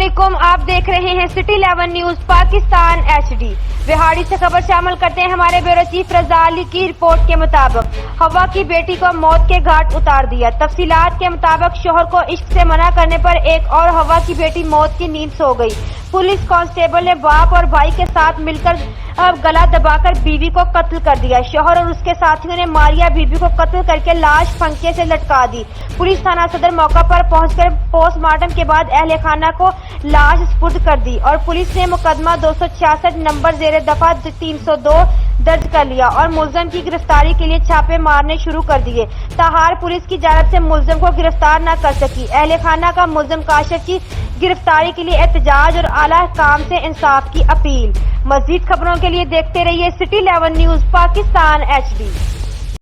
علیکم، آپ دیکھ رہے ہیں city 11 news Pakistan HD۔ Vehari سے خبر شامل کرتے ہیں ہمارے بیورو چیف رضا علی کی رپورٹ کے مطابق ہوا کی بیٹی کو موت کے گھاٹ اتار دیا۔ تفصیلات کے مطابق شوہر کو عشق سے منع کرنے پر ایک اور ہوا کی بیٹی موت کی نیند سو گئی۔ پولیس کانسٹیبل نے باپ اور بھائی کے ساتھ مل کر گلا دبا کر بیوی کو قتل کر دیا۔ شوہر اور اس کے ساتھیوں نے ماریا بیوی کو قتل کر کے لاش پھنکے سے لٹکا دی۔ پولیس تھانہ صدر موقع پر پہنچ کر پوسٹ مارٹم کے بعد اہل خانہ کو لاش سپرد کر دی اور پولیس نے مقدمہ 266 نمبر زیر دفعہ 302 درج کر لیا اور ملزم کی گرفتاری کے لیے چھاپے مارنے شروع کر دیے۔ تاحال پولیس کی جانب سے ملزم کو گرفتار نہ کر سکی۔ اہل خانہ کا ملزم کاشف کی گرفتاری کے لیے احتجاج اور اعلیٰ حکام سے انصاف کی اپیل۔ مزید خبروں کے لیے دیکھتے رہیے سٹی 11 نیوز پاکستان HD۔